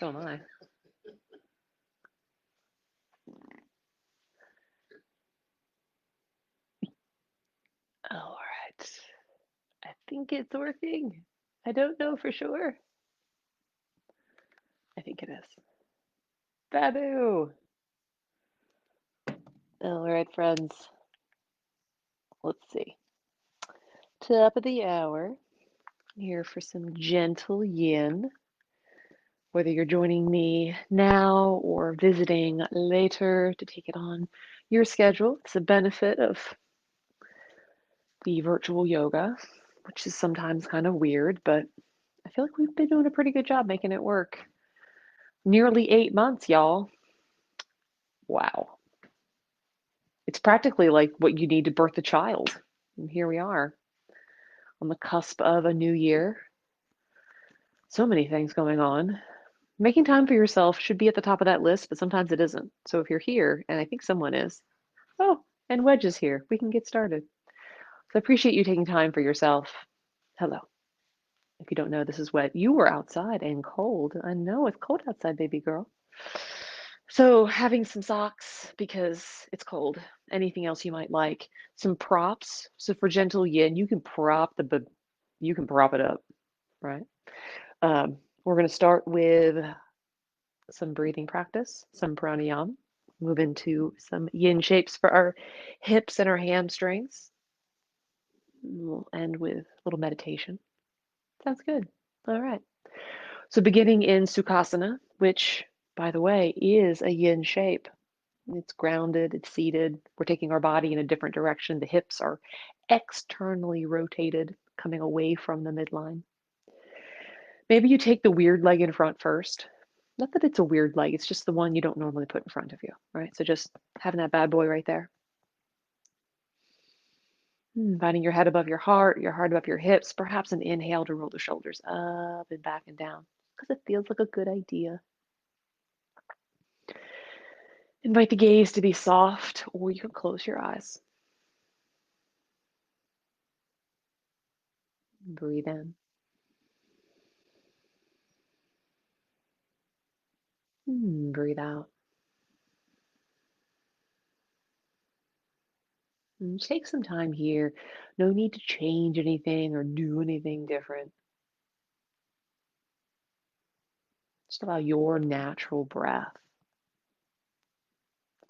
So am I. All right. I think it's working. I don't know for sure. I think it is. Babu! All right, friends. Let's see. Top of the hour. Here for some gentle yin. Whether you're joining me now or visiting later to take it on your schedule, it's a benefit of the virtual yoga, which is sometimes kind of weird, but I feel like we've been doing a pretty good job making it work. Nearly 8 months, y'all. Wow. It's practically like what you need to birth a child. And here we are on the cusp of a new year. So many things going on. Making time for yourself should be at the top of that list, but sometimes it isn't. So if you're here, and I think someone is, oh, and Wedge is here, we can get started. So I appreciate you taking time for yourself. Hello. If you don't know, this is Wedge. You were outside and cold. I know it's cold outside, baby girl. So having some socks because it's cold. Anything else you might like? Some props. So for gentle yin, you can prop it up, right? We're going to start with some breathing practice, some pranayama. Move into some yin shapes for our hips and our hamstrings. We'll end with a little meditation. Sounds good. All right. So beginning in Sukhasana, which, by the way, is a yin shape. It's grounded, it's seated. We're taking our body in a different direction. The hips are externally rotated, coming away from the midline. Maybe you take the weird leg in front first. Not that it's a weird leg, it's just the one you don't normally put in front of you, right? So just having that bad boy right there. Finding your head above your heart above your hips, perhaps an inhale to roll the shoulders up and back and down because it feels like a good idea. Invite the gaze to be soft, or you can close your eyes. Breathe in. Breathe out. Take some time here. No need to change anything or do anything different. Just allow your natural breath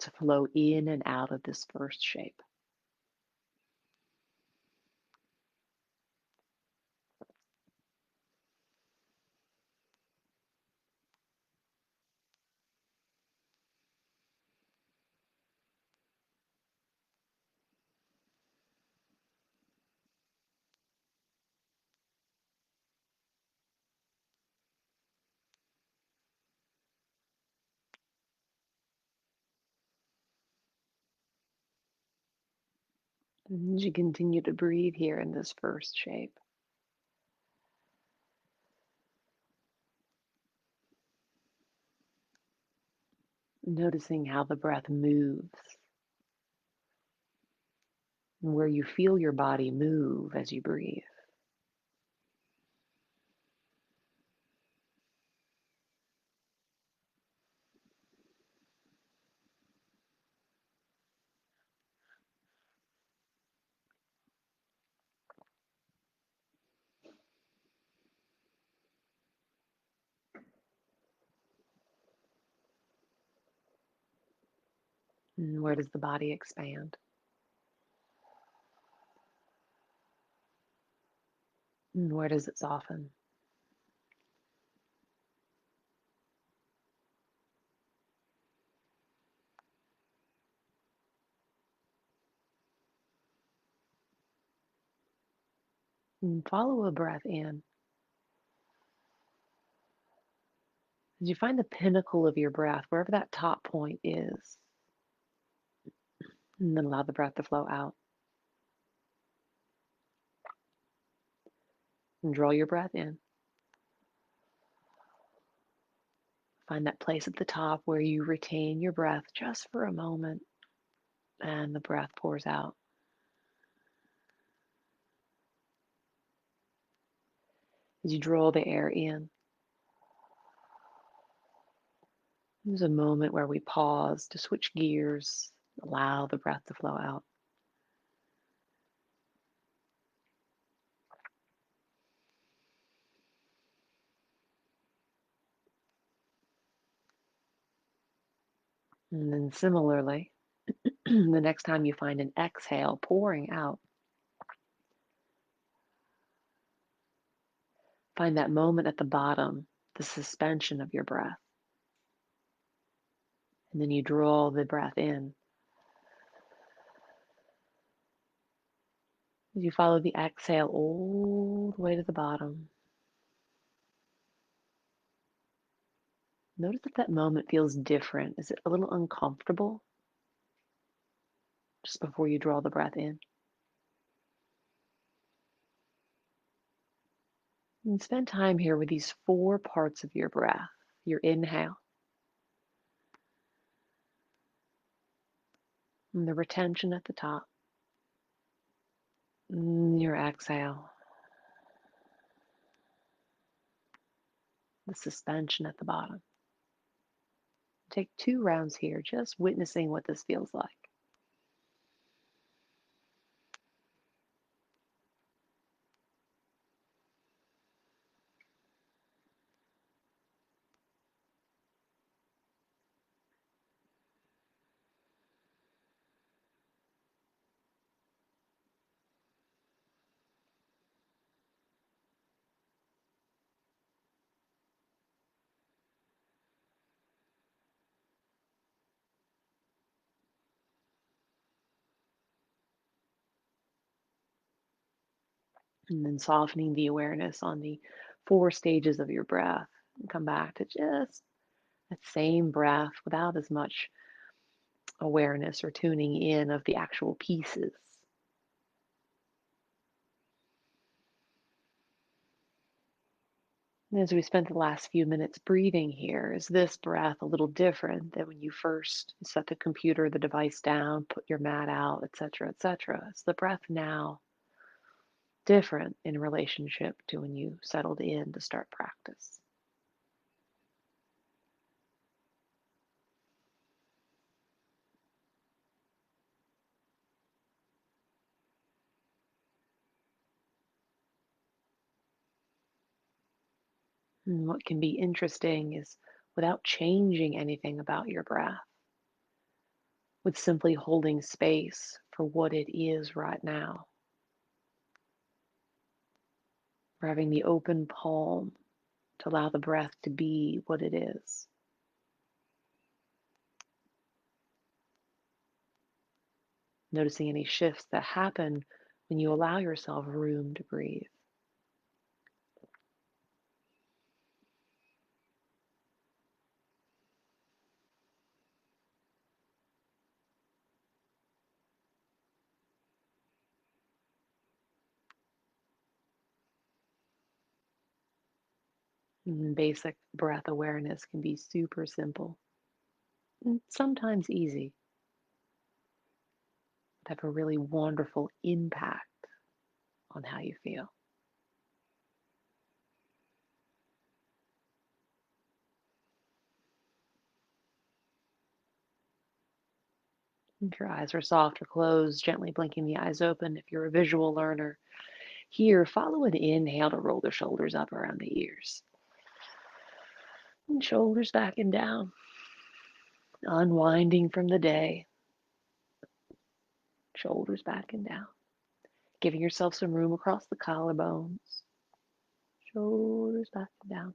to flow in and out of this first shape. And as you continue to breathe here in this first shape, noticing how the breath moves and where you feel your body move as you breathe. And where does the body expand? And where does it soften? And follow a breath in. As you find the pinnacle of your breath, wherever that top point is, and then allow the breath to flow out. And draw your breath in. Find that place at the top where you retain your breath just for a moment, and the breath pours out. As you draw the air in, There's a moment where we pause to switch gears, allow the breath to flow out. And then similarly, the next time you find an exhale pouring out, find that moment at the bottom, the suspension of your breath. And then you draw the breath in. As you follow the exhale all the way to the bottom, notice if that moment feels different. Is it a little uncomfortable just before you draw the breath in? And spend time here with these four parts of your breath. Your inhale, and the retention at the top, and your exhale, the suspension at the bottom. Take 2 rounds here, just witnessing what this feels like. And then softening the awareness on the 4 stages of your breath. And come back to just that same breath without as much awareness or tuning in of the actual pieces. And as we spent the last few minutes breathing here, is this breath a little different than when you first set the computer, the device down, put your mat out, etc., etc.? Is the breath now different in relationship to when you settled in to start practice? And what can be interesting is without changing anything about your breath, with simply holding space for what it is right now, or having the open palm to allow the breath to be what it is. Noticing any shifts that happen when you allow yourself room to breathe. And basic breath awareness can be super simple and sometimes easy, but have a really wonderful impact on how you feel. If your eyes are soft or closed, gently blinking the eyes open. If you're a visual learner, here, follow an inhale to roll the shoulders up around the ears. And shoulders back and down, unwinding from the day. Shoulders back and down. Giving yourself some room across the collarbones. Shoulders back and down.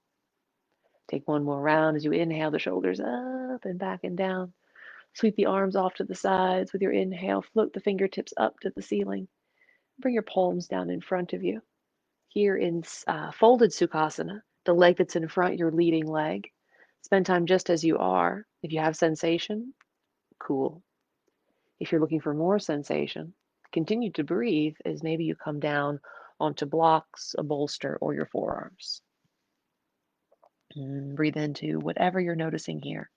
Take one more round as you inhale, the shoulders up and back and down. Sweep the arms off to the sides with your inhale. Float the fingertips up to the ceiling. Bring your palms down in front of you. Here in folded Sukhasana, the leg that's in front, your leading leg. Spend time just as you are. If you have sensation, cool. If you're looking for more sensation, continue to breathe as maybe you come down onto blocks, a bolster, or your forearms. And breathe into whatever you're noticing here.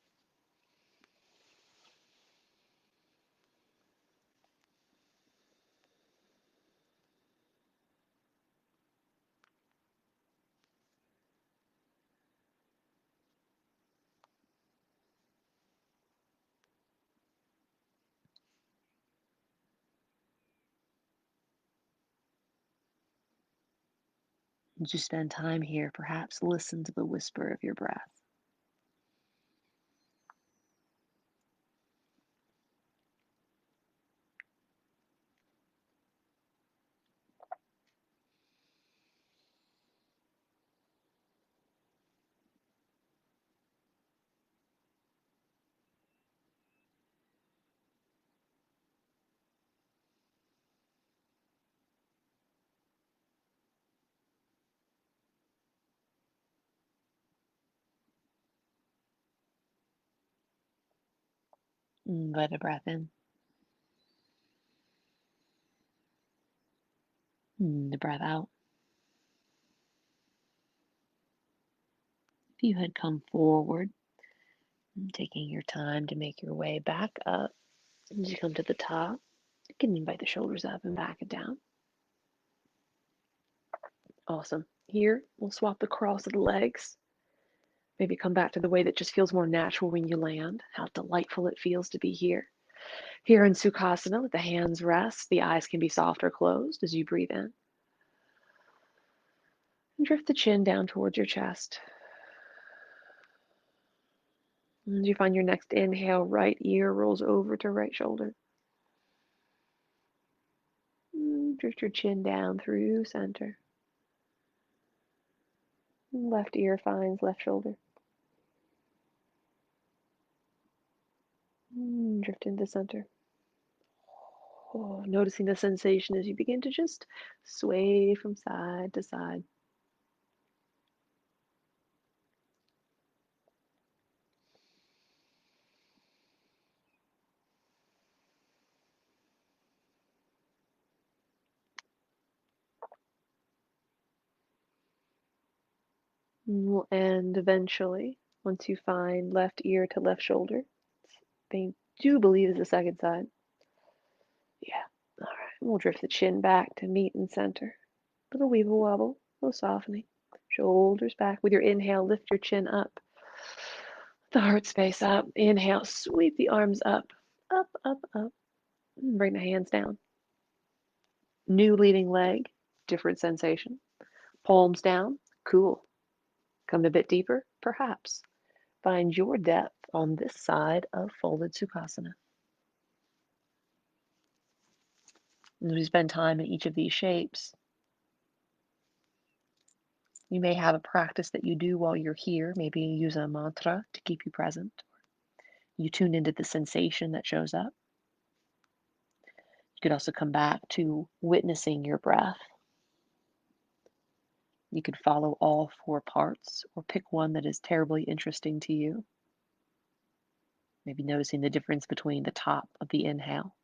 As you spend time here, perhaps listen to the whisper of your breath. Let a breath in. The breath out. If you had come forward, taking your time to make your way back up, as you come to the top, you can invite the shoulders up and back and down. Awesome. Here, we'll swap the cross of the legs. Maybe come back to the way that just feels more natural when you land. How delightful it feels to be here. Here in Sukhasana, let the hands rest. The eyes can be soft or closed as you breathe in. And drift the chin down towards your chest. As you find your next inhale, right ear rolls over to right shoulder. Drift your chin down through center. Left ear finds left shoulder. Drift into center. Noticing the sensation as you begin to just sway from side to side. We'll end eventually once you find left ear to left shoulder. They do believe is the second side. Yeah. All right. We'll drift the chin back to meet in center. Little weeble wobble, little softening. Shoulders back. With your inhale, lift your chin up. The heart space up. Inhale, sweep the arms up. Up, up, up. Bring the hands down. New leading leg, different sensation. Palms down, cool. Come a bit deeper, perhaps. Find your depth on this side of folded Sukhasana. As we spend time in each of these shapes, you may have a practice that you do while you're here. Maybe you use a mantra to keep you present. You tune into the sensation that shows up. You could also come back to witnessing your breath. You could follow all four parts or pick one that is terribly interesting to you. Maybe noticing the difference between the top of the inhale,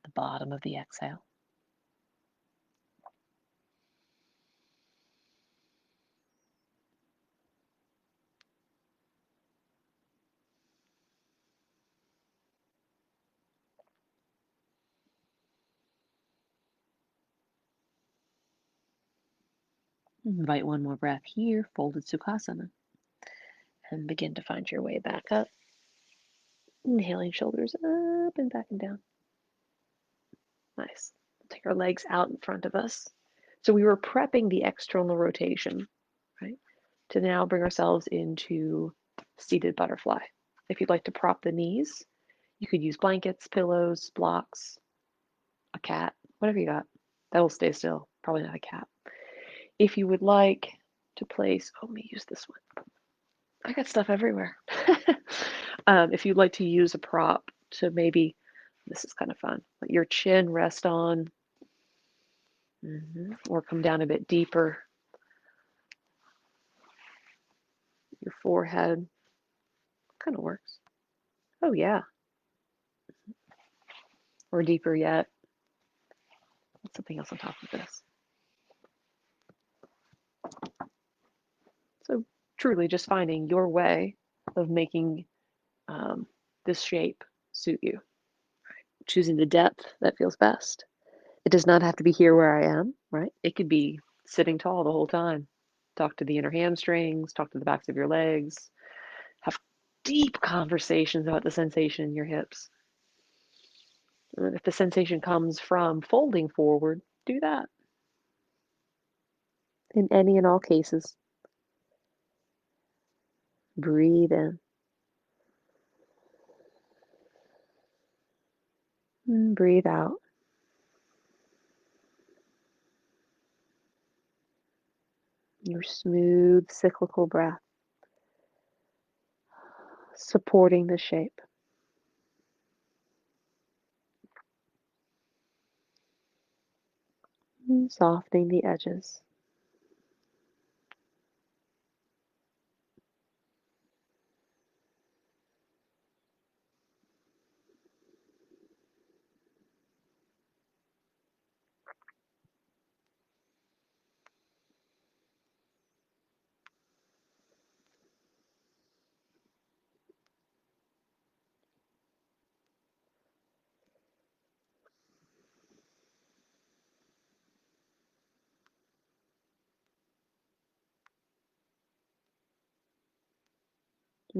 the bottom of the exhale. Invite one more breath here, folded Sukhasana, and begin to find your way back up. Inhaling shoulders up and back and down. Nice. Take our legs out in front of us. So we were prepping the external rotation, right? To now bring ourselves into seated butterfly. If you'd like to prop the knees, you could use blankets, pillows, blocks, a cat, whatever you got. That'll stay still. Probably not a cat. If you would like to place, let me use this one. I got stuff everywhere. If you'd like to use a prop to maybe, this is kind of fun, let your chin rest on, or come down a bit deeper, your forehead, kind of works. Oh yeah, or deeper yet, something else on top of this. So truly just finding your way of making this shape suit you, choosing the depth that feels best. It does not have to be here where I am, right? It could be sitting tall the whole time. Talk to the inner hamstrings, talk to the backs of your legs, have deep conversations about the sensation in your hips. And if the sensation comes from folding forward, do that. In any and all cases, breathe in and breathe out. Your smooth cyclical breath, supporting the shape, and softening the edges.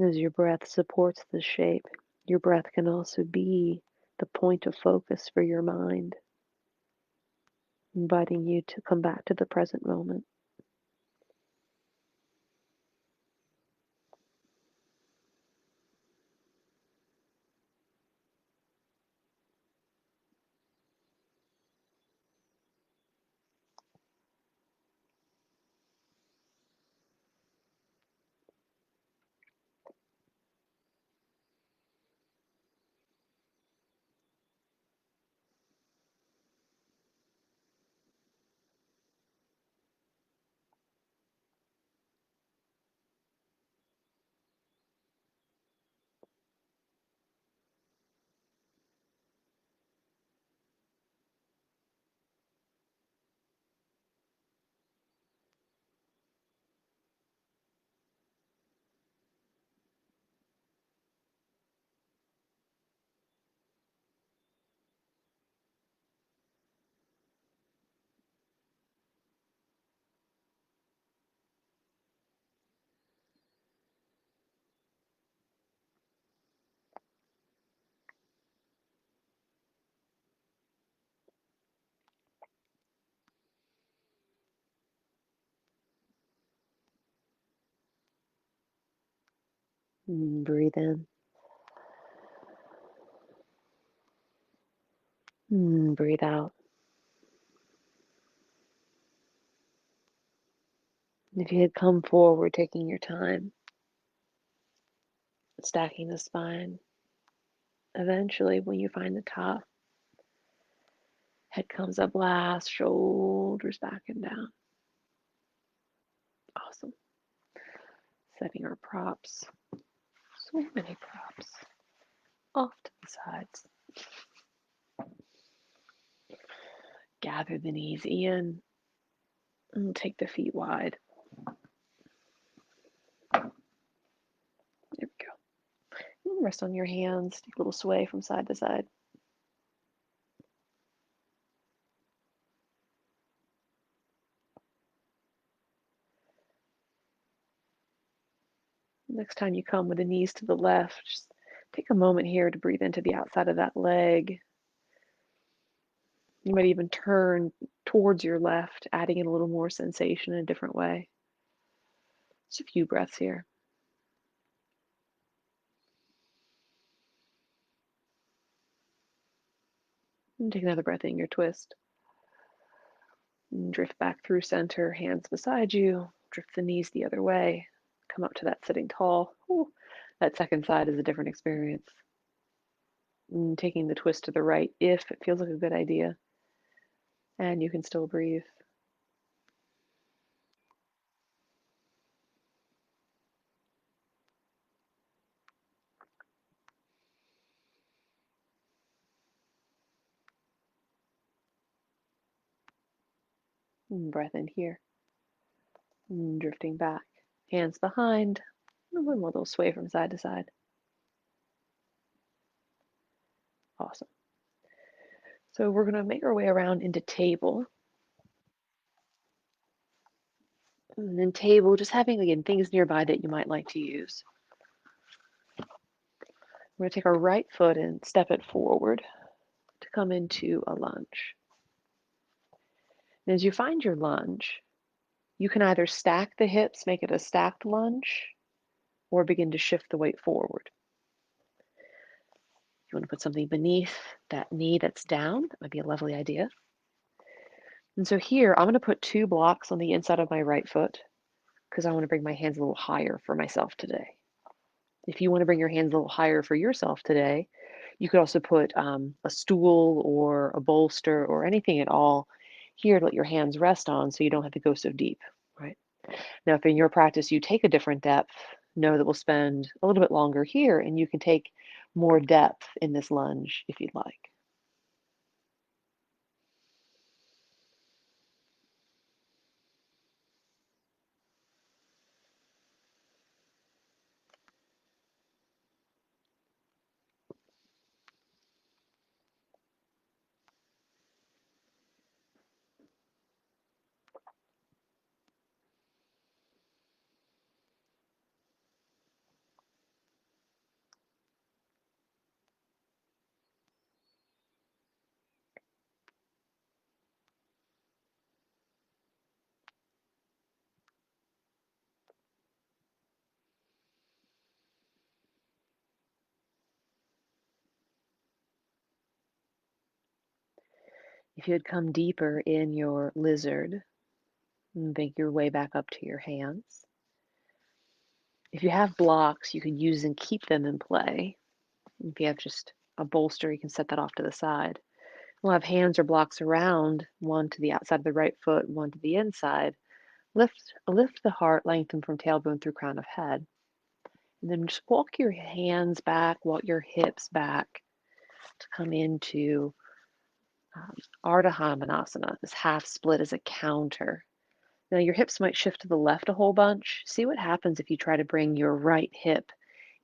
As your breath supports the shape, your breath can also be the point of focus for your mind, inviting you to come back to the present moment. Breathe in. Breathe out. If you had come forward, taking your time, stacking the spine, eventually when you find the top, head comes up last, shoulders back and down. Awesome. Setting our props. So many props. Off to the sides. Gather the knees in and take the feet wide. There we go. Rest on your hands. Take a little sway from side to side. Next time you come with the knees to the left, just take a moment here to breathe into the outside of that leg. You might even turn towards your left, adding in a little more sensation in a different way. Just a few breaths here. And take another breath in your twist. And drift back through center, hands beside you. Drift the knees the other way. Come up to that sitting tall. Ooh, that second side is a different experience. And taking the twist to the right if it feels like a good idea. And you can still breathe. And breath in here. And drifting back. Hands behind. And one little sway from side to side. Awesome. So we're going to make our way around into table. And then table, just having, again, things nearby that you might like to use. We're going to take our right foot and step it forward to come into a lunge. And as you find your lunge, You can either stack the hips, make it a stacked lunge, or begin to shift the weight forward. If you want to put something beneath that knee that's down, that might be a lovely idea. And so here, I'm going to put 2 blocks on the inside of my right foot because I want to bring my hands a little higher for myself today. If you want to bring your hands a little higher for yourself today, you could also put a stool or a bolster or anything at all here to let your hands rest on so you don't have to go so deep, right? Now, if in your practice you take a different depth, know that we'll spend a little bit longer here and you can take more depth in this lunge if you'd like. If you would come deeper in your lizard, make your way back up to your hands. If you have blocks, you can use and keep them in play. If you have just a bolster, you can set that off to the side. We'll have hands or blocks around, one to the outside of the right foot, one to the inside. Lift the heart, lengthen from tailbone through crown of head. And then just walk your hands back, walk your hips back to come into Ardha Hanumanasana, this half split as a counter. Now your hips might shift to the left a whole bunch. See what happens if you try to bring your right hip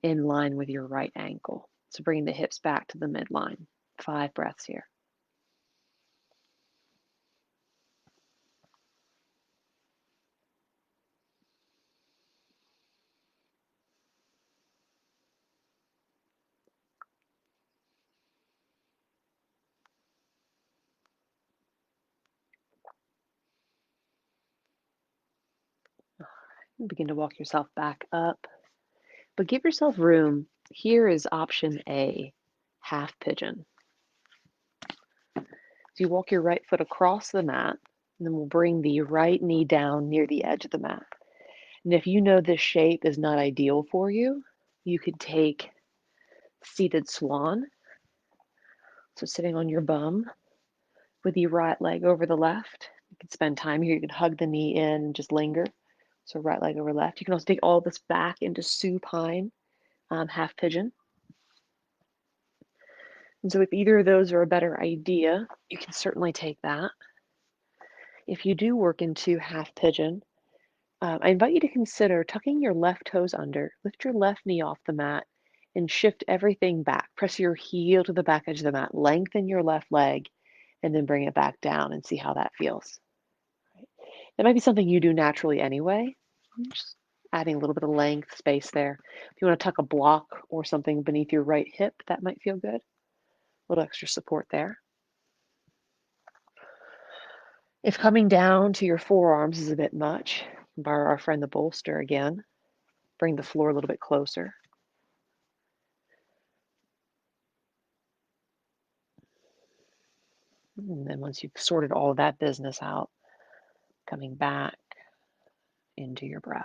in line with your right ankle. So bringing the hips back to the midline. 5 breaths here. And begin to walk yourself back up, but give yourself room. Here is option A, half pigeon. So you walk your right foot across the mat, and then we'll bring the right knee down near the edge of the mat. And if you know this shape is not ideal for you, you could take seated swan. So sitting on your bum with the right leg over the left. You can spend time here. You can hug the knee in and just linger. So right leg over left. You can also take all this back into supine, half pigeon. And so if either of those are a better idea, you can certainly take that. If you do work into half pigeon, I invite you to consider tucking your left toes under, lift your left knee off the mat, and shift everything back. Press your heel to the back edge of the mat, lengthen your left leg, and then bring it back down and see how that feels. That might be something you do naturally anyway. Just adding a little bit of length, space there. If you want to tuck a block or something beneath your right hip, that might feel good. A little extra support there. If coming down to your forearms is a bit much, borrow our friend the bolster again. Bring the floor a little bit closer. And then once you've sorted all of that business out, coming back into your breath.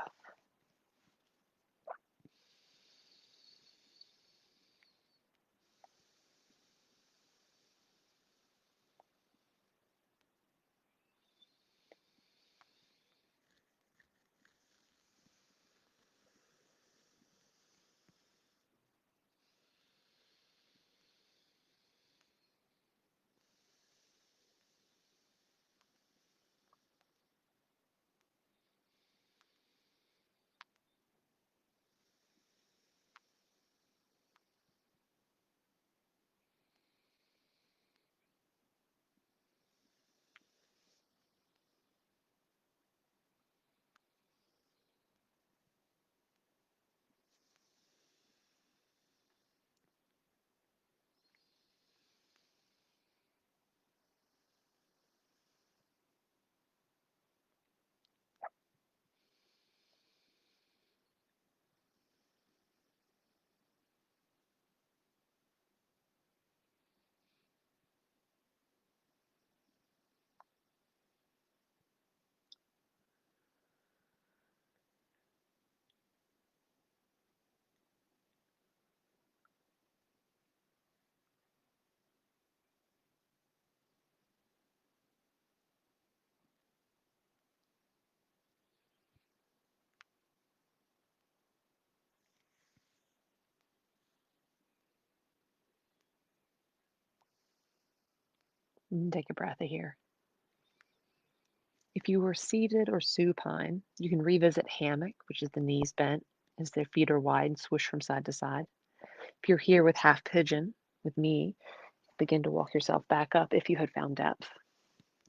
And take a breath here. If you were seated or supine, you can revisit hammock, which is the knees bent as their feet are wide and swoosh from side to side. If you're here with half pigeon, with me, begin to walk yourself back up if you had found depth.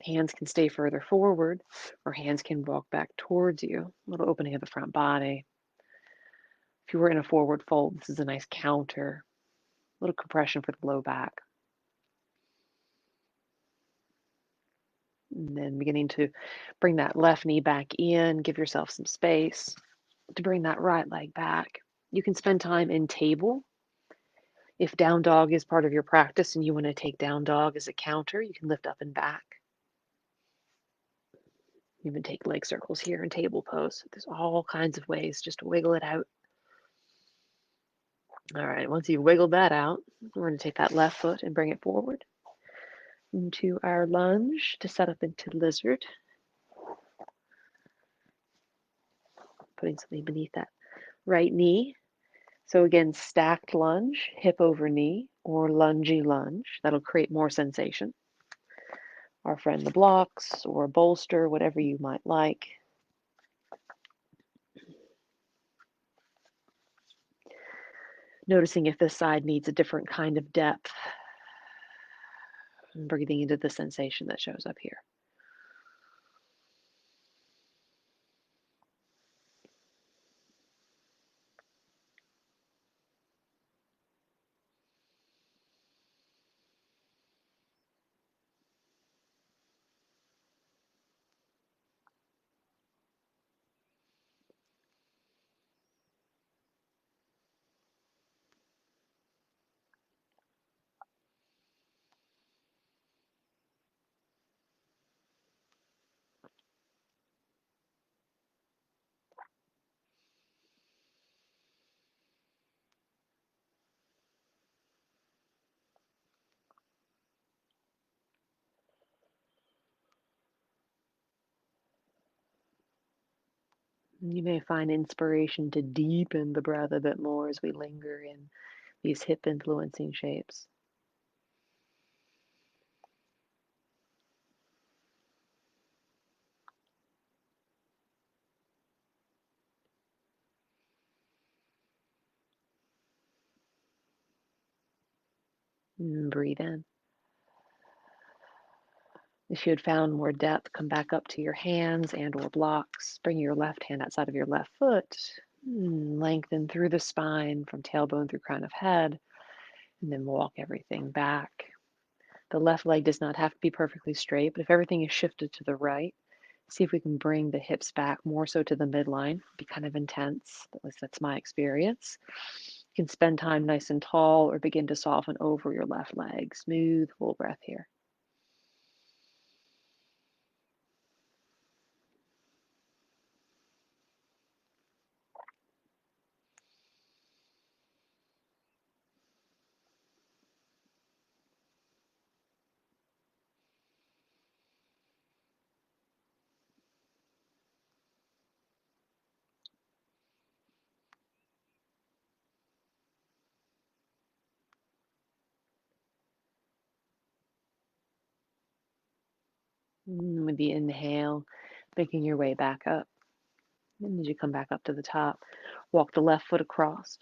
Hands can stay further forward, or hands can walk back towards you. A little opening of the front body. If you were in a forward fold, this is a nice counter. A little compression for the low back. And then beginning to bring that left knee back in, give yourself some space to bring that right leg back. You can spend time in table. If down dog is part of your practice and you want to take down dog as a counter, you can lift up and back. You can take leg circles here in table pose. There's all kinds of ways just to wiggle it out. All right, once you've wiggled that out, we're going to take that left foot and bring it forward into our lunge to set up into lizard. Putting something beneath that right knee. So again, stacked lunge, hip over knee, or lungy lunge. That'll create more sensation. Our friend the blocks or bolster, whatever you might like. Noticing if this side needs a different kind of depth. And breathing into the sensation that shows up here. You may find inspiration to deepen the breath a bit more as we linger in these hip influencing shapes. And breathe in. If you had found more depth, come back up to your hands and or blocks. Bring your left hand outside of your left foot. Lengthen through the spine from tailbone through crown of head. And then walk everything back. The left leg does not have to be perfectly straight, but if everything is shifted to the right, see if we can bring the hips back more so to the midline. Be kind of intense, at least that's my experience. You can spend time nice and tall or begin to soften over your left leg. Smooth, full breath here. With the inhale, making your way back up. And as you come back up to the top, walk the left foot across.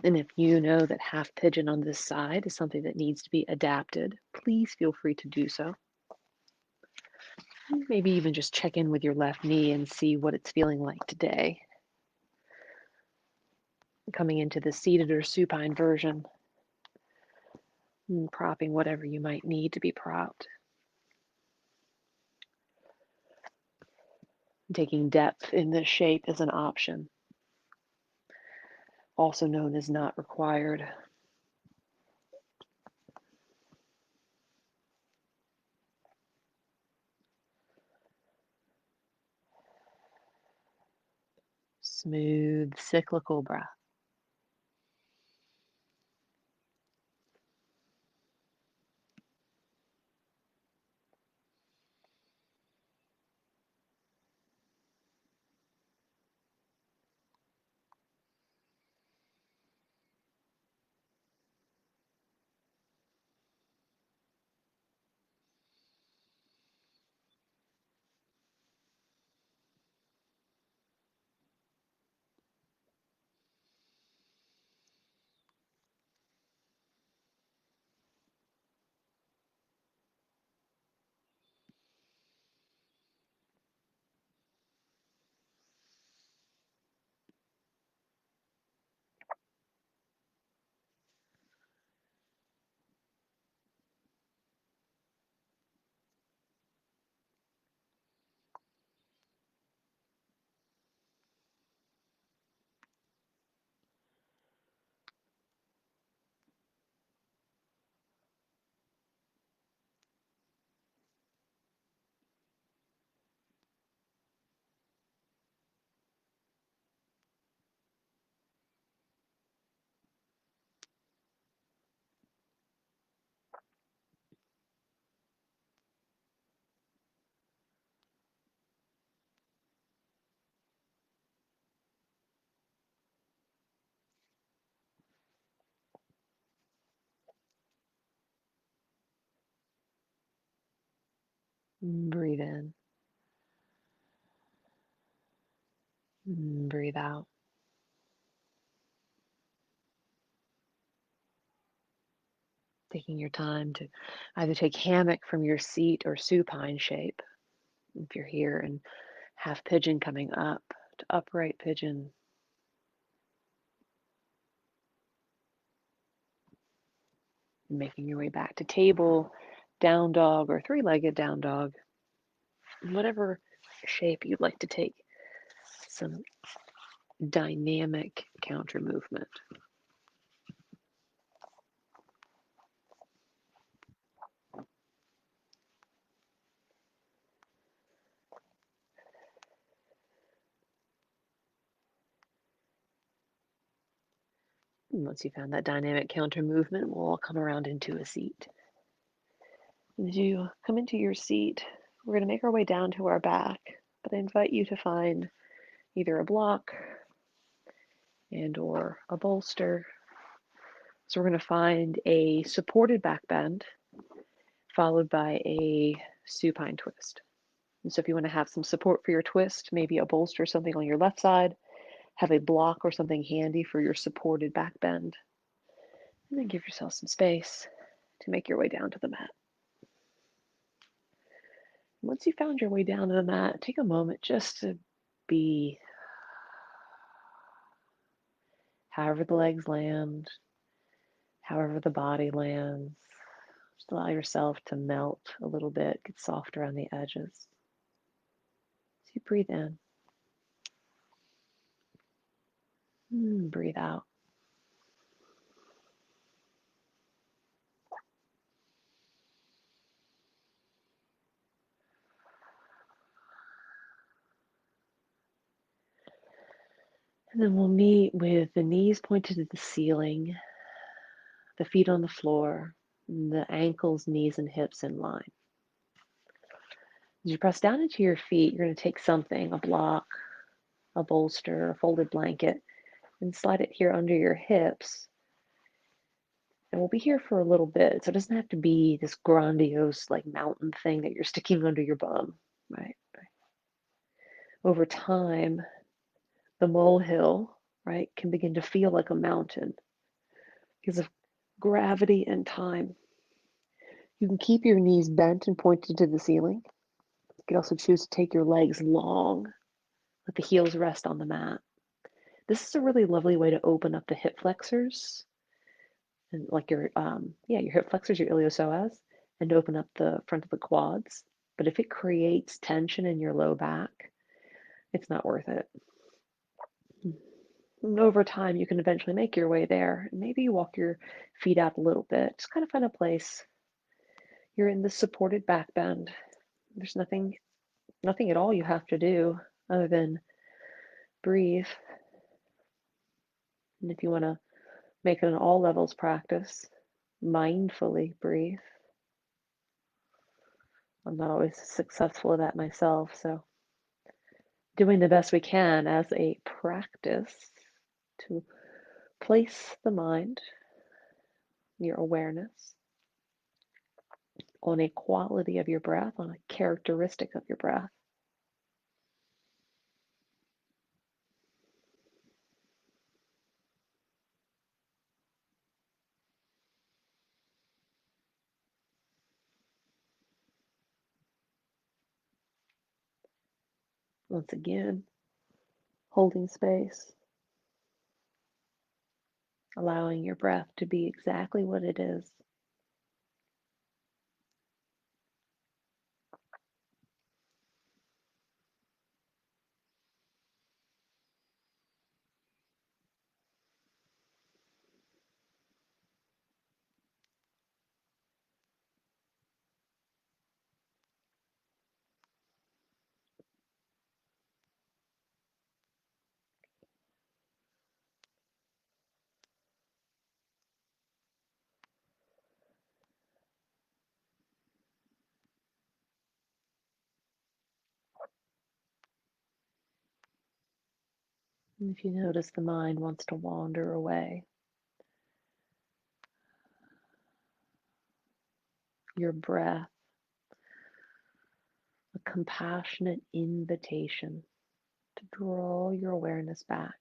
And if you know that half pigeon on this side is something that needs to be adapted, please feel free to do so. Maybe even just check in with your left knee and see what it's feeling like today. Coming into the seated or supine version, and propping whatever you might need to be propped. Taking depth in this shape is an option, also known as not required. Smooth, cyclical breath. Breathe in. Breathe out. Taking your time to either take hammock from your seat or supine shape. If you're here, and half pigeon coming up to upright pigeon. Making your way back to table, down dog, or three-legged down dog. Whatever shape you'd like to take. Some dynamic counter movement. And once you found that dynamic counter movement, we'll all come around into a seat. As you come into your seat, we're going to make our way down to our back, but I invite you to find either a block and or a bolster. So we're going to find a supported back bend followed by a supine twist. And so if you want to have some support for your twist, maybe a bolster or something on your left side, have a block or something handy for your supported back bend, and then give yourself some space to make your way down to the mat. Once you found your way down to the mat, take a moment just to be however the legs land, however the body lands. Just allow yourself to melt a little bit, get soft around the edges. So you breathe in. Breathe out. And then we'll meet with the knees pointed to the ceiling, the feet on the floor, and the ankles, knees, and hips in line. As you press down into your feet, you're going to take something, a block, a bolster, a folded blanket, and slide it here under your hips. And we'll be here for a little bit, so it doesn't have to be this grandiose like mountain thing that you're sticking under your bum, right? Over time, the molehill, right, can begin to feel like a mountain because of gravity and time. You can keep your knees bent and pointed to the ceiling. You can also choose to take your legs long, let the heels rest on the mat. This is a really lovely way to open up the hip flexors and like your hip flexors, your iliopsoas, and open up the front of the quads. But if it creates tension in your low back, it's not worth it. And over time, you can eventually make your way there. Maybe you walk your feet out a little bit. Just kind of find a place. You're in the supported back bend. There's nothing at all you have to do other than breathe. And if you want to make it an all levels practice, mindfully breathe. I'm not always successful at that myself, so doing the best we can as a practice to place the mind, your awareness, on a quality of your breath, on a characteristic of your breath. Once again, holding space, allowing your breath to be exactly what it is. And if you notice the mind wants to wander away, your breath compassionate invitation to draw your awareness back.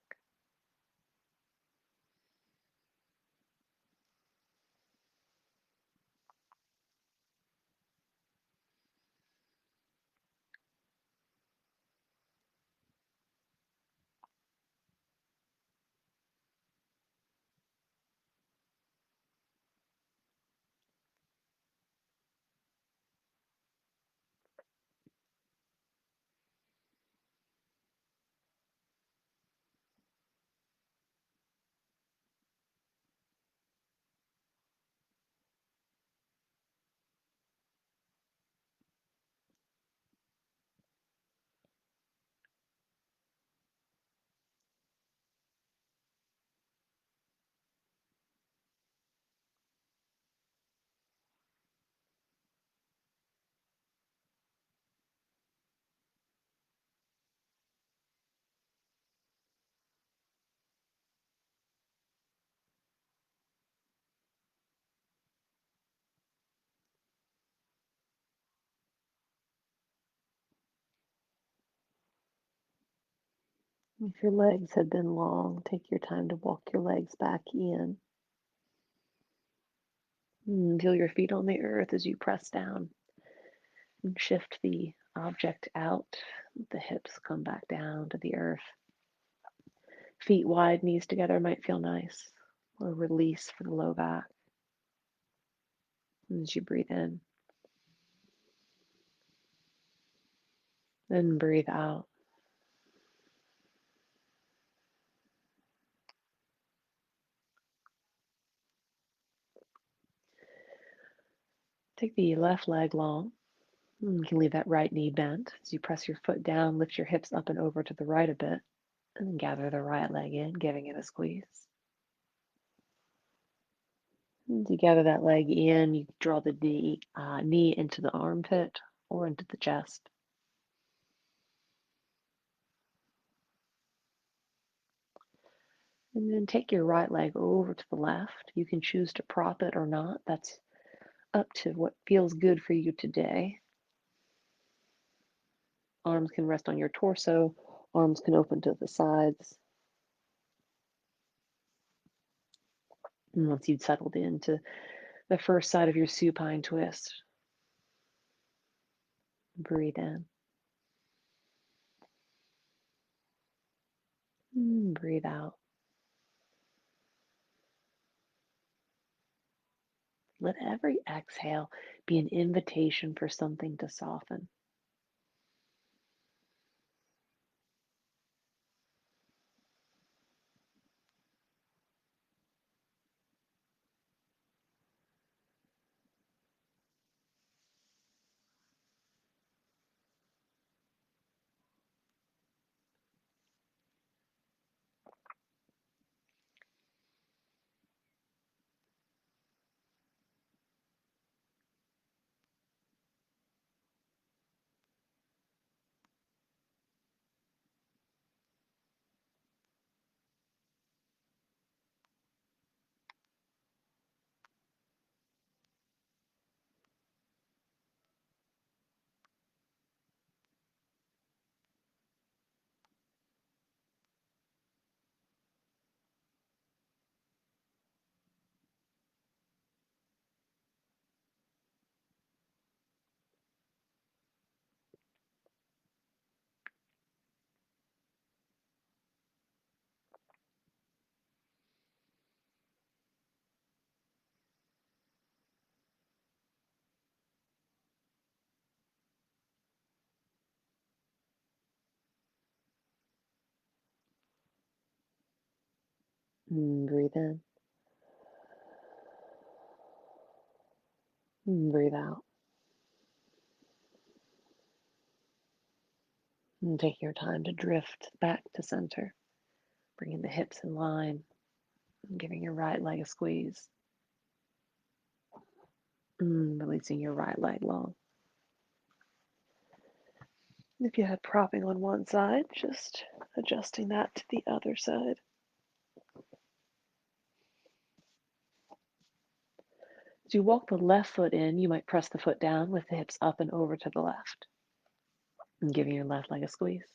If your legs have been long, take your time to walk your legs back in. Feel your feet on the earth as you press down and shift the object out. The hips come back down to the earth. Feet wide, knees together might feel nice. Or release for the low back. As you breathe in, then breathe out. Take the left leg long. You can leave that right knee bent. As you press your foot down, lift your hips up and over to the right a bit, and then gather the right leg in, giving it a squeeze. As you gather that leg in, you draw the knee into the armpit or into the chest. And then take your right leg over to the left. You can choose to prop it or not. That's up to what feels good for you today. Arms can rest on your torso, arms can open to the sides. And once you've settled into the first side of your supine twist, breathe in. Breathe out. Let every exhale be an invitation for something to soften. Breathe in. Breathe out. And take your time to drift back to center, bringing the hips in line, and giving your right leg a squeeze. Releasing your right leg long. If you had propping on one side, just adjusting that to the other side. As you walk the left foot in, you might press the foot down with the hips up and over to the left. And giving your left leg a squeeze.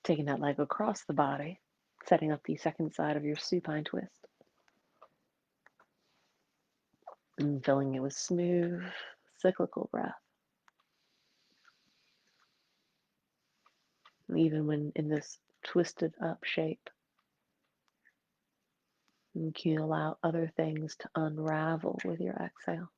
Taking that leg across the body, setting up the second side of your supine twist. And filling it with smooth, cyclical breath. And even when in this twisted up shape, you can allow other things to unravel with your exhale.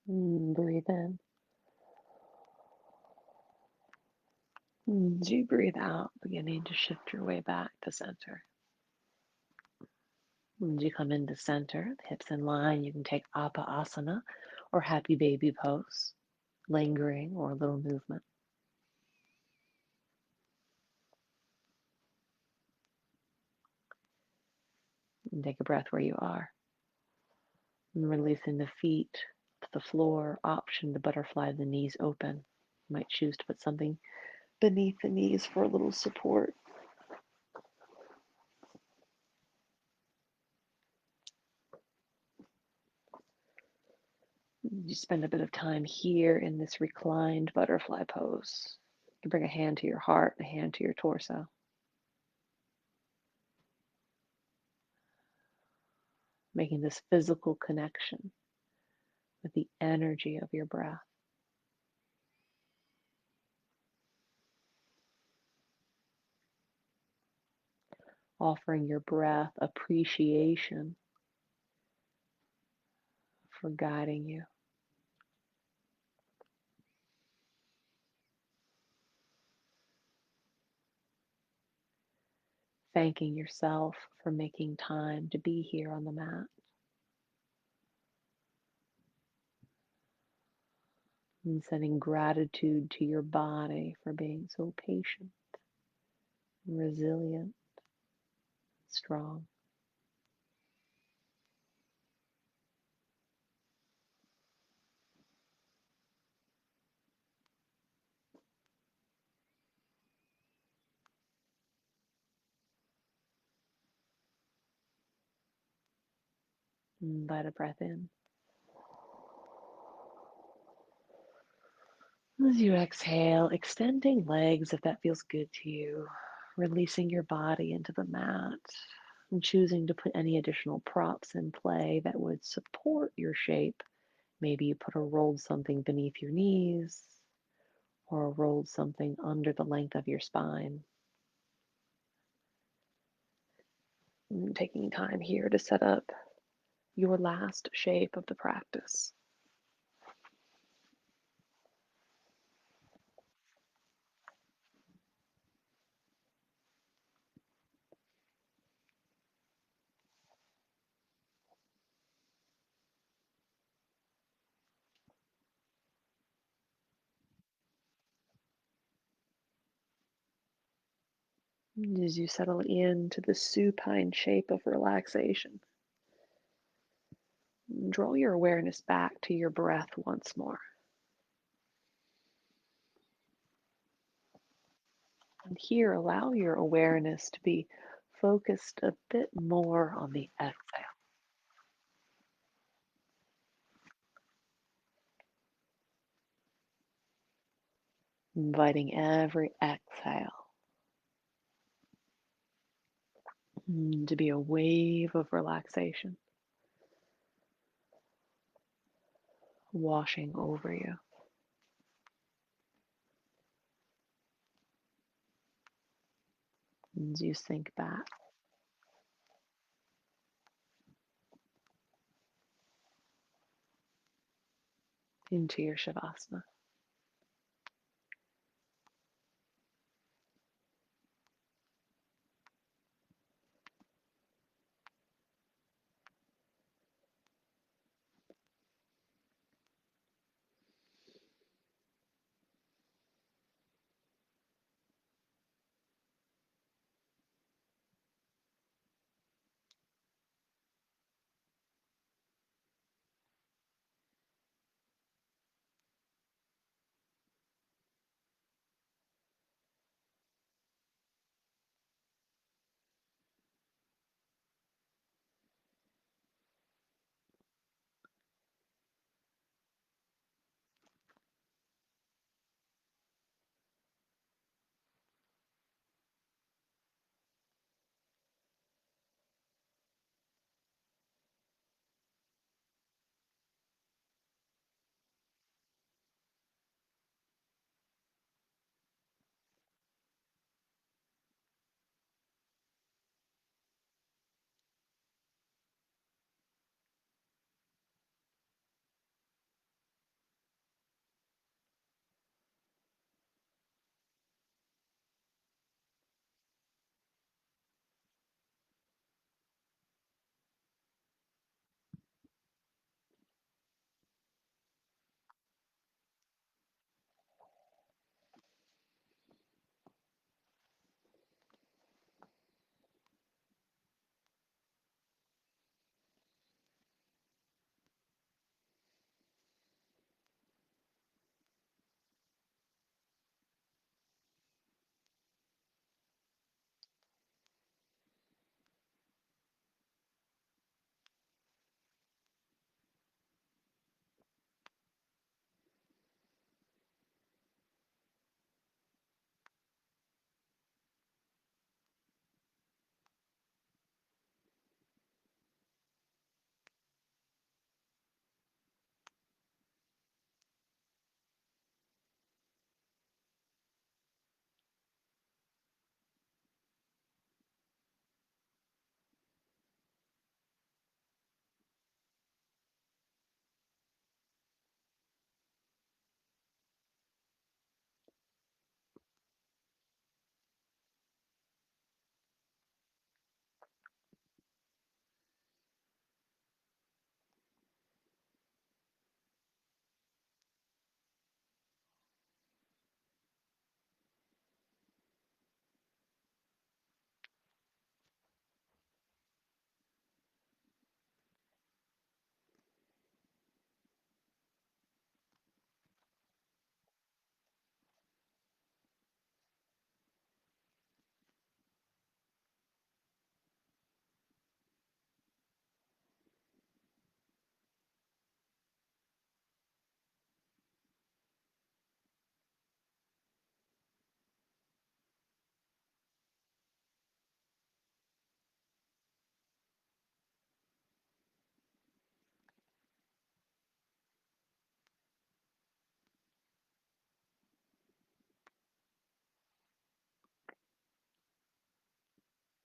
Breathe in. As you breathe out, beginning to shift your way back to center. As you come into center, the hips in line, you can take Apasana or Happy Baby pose, lingering or a little movement. And take a breath where you are. And releasing the feet to the floor, option to butterfly the knees open. You might choose to put something beneath the knees for a little support. You spend a bit of time here in this reclined butterfly pose. You bring a hand to your heart, a hand to your torso. Making this physical connection with the energy of your breath. Offering your breath appreciation for guiding you. Thanking yourself for making time to be here on the mat. And sending gratitude to your body for being so patient, resilient, strong. Invite a breath in. As you exhale, extending legs if that feels good to you, releasing your body into the mat, and choosing to put any additional props in play that would support your shape. Maybe you put a rolled something beneath your knees or a rolled something under the length of your spine. And taking time here to set up your last shape of the practice. And as you settle into the supine shape of relaxation, Draw your awareness back to your breath once more. And here, allow your awareness to be focused a bit more on the exhale, inviting every exhale to be a wave of relaxation washing over you. As you sink back into your Shavasana.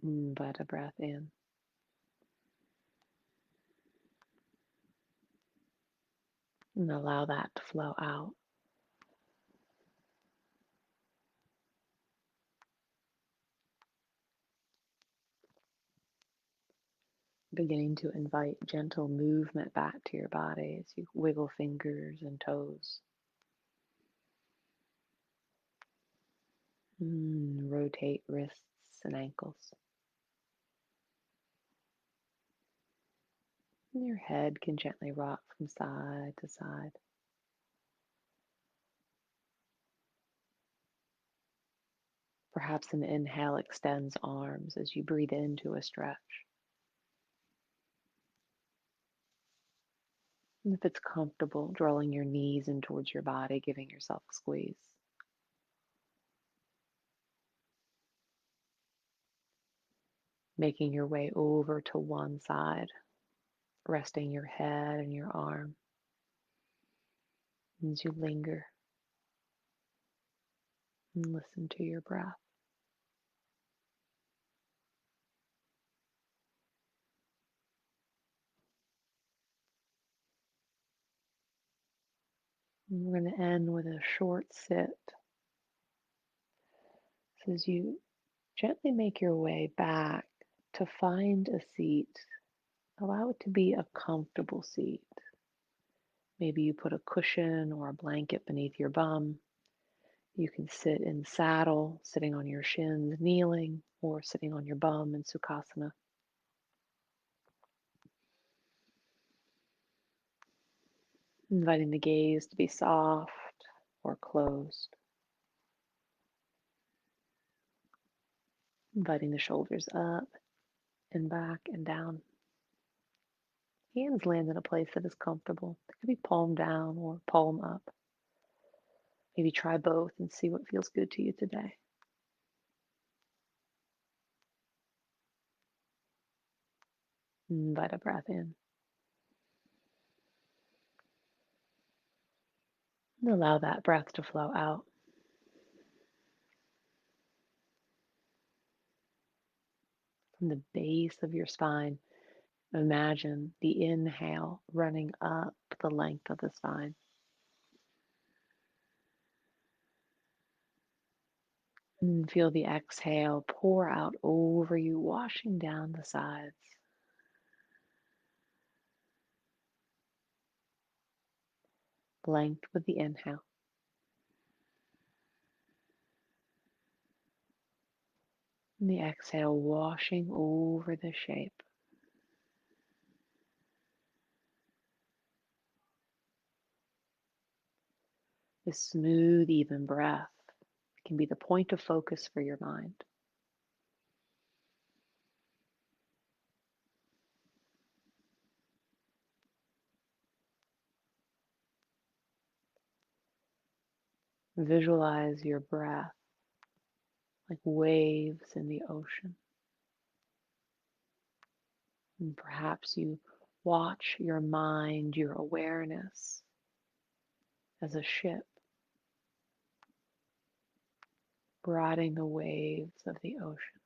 Invite a breath in. And allow that to flow out. Beginning to invite gentle movement back to your body as you wiggle fingers and toes. Rotate wrists and ankles. And your head can gently rock from side to side. Perhaps an inhale extends arms as you breathe into a stretch. And if it's comfortable, drawing your knees in towards your body, giving yourself a squeeze. Making your way over to one side, resting your head and your arm as you linger and listen to your breath. And we're going to end with a short sit. So as you gently make your way back to find a seat, allow it to be a comfortable seat. Maybe you put a cushion or a blanket beneath your bum. You can sit in saddle, sitting on your shins, kneeling, or sitting on your bum in Sukhasana. Inviting the gaze to be soft or closed. Inviting the shoulders up and back and down. Hands land in a place that is comfortable. It could be palm down or palm up. Maybe try both and see what feels good to you today. Invite a breath in. And allow that breath to flow out. From the base of your spine, imagine the inhale running up the length of the spine. And feel the exhale pour out over you, washing down the sides. Length with the inhale. And the exhale washing over the shape. This smooth, even breath can be the point of focus for your mind. Visualize your breath like waves in the ocean. And perhaps you watch your mind, your awareness as a ship riding the waves of the ocean.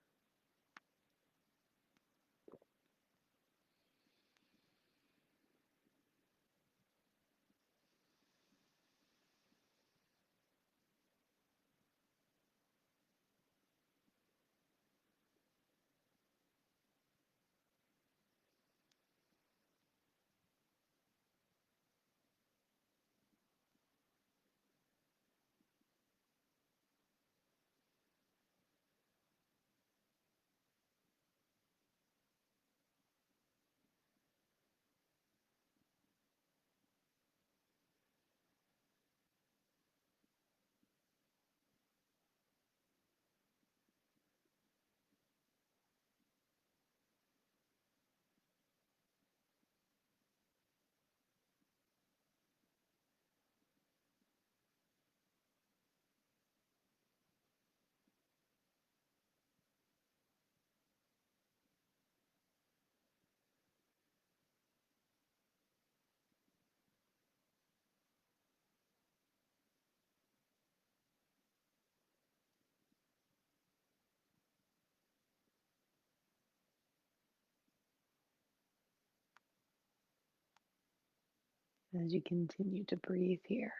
As you continue to breathe here,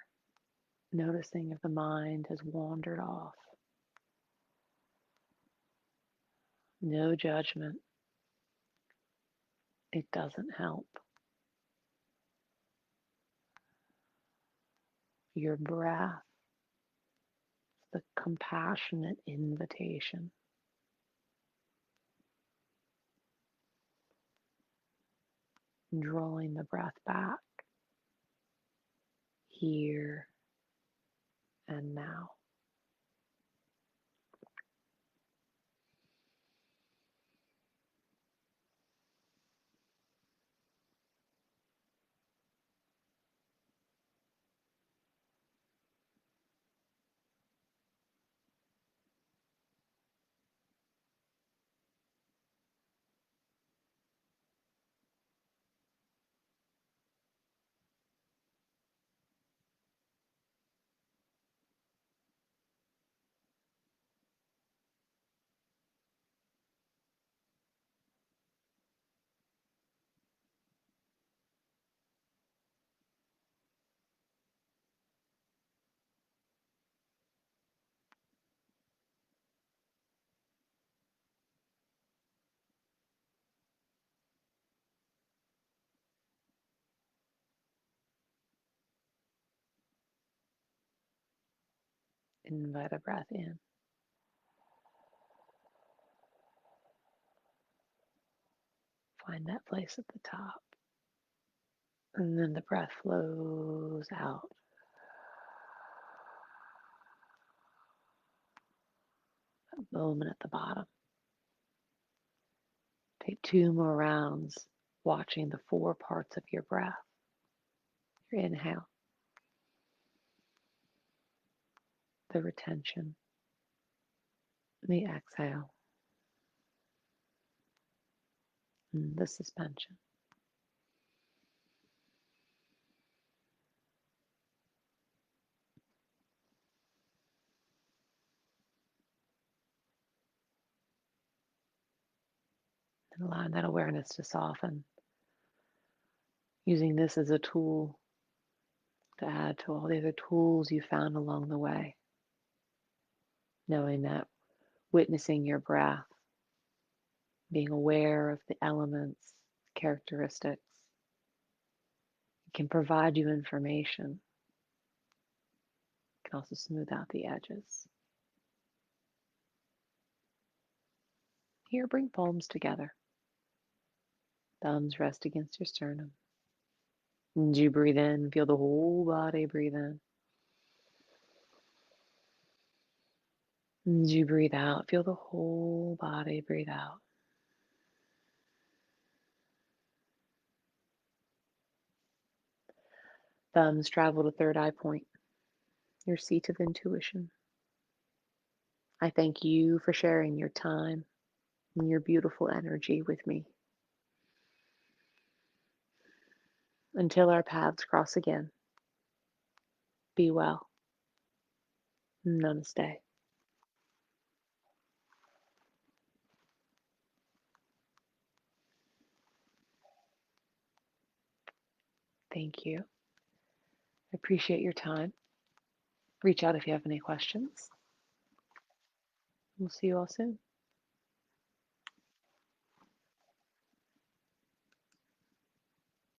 noticing if the mind has wandered off. No judgment. It doesn't help. Your breath is the compassionate invitation. drawing the breath back here and now. Invite a breath in. Find that place at the top. And then the breath flows out. That moment at the bottom. Take 2 more rounds watching the 4 parts of your breath. Your inhale, the retention, the exhale, and the suspension. And allowing that awareness to soften. Using this as a tool to add to all the other tools you found along the way. Knowing that witnessing your breath, being aware of the elements, characteristics, can provide you information. It can also smooth out the edges. Here, bring palms together. Thumbs rest against your sternum. As you breathe in, feel the whole body breathe in. As you breathe out, feel the whole body breathe out. Thumbs travel to third eye point, your seat of intuition. I thank you for sharing your time and your beautiful energy with me. Until our paths cross again, be well. Namaste. Thank you. I appreciate your time. Reach out if you have any questions. We'll see you all soon.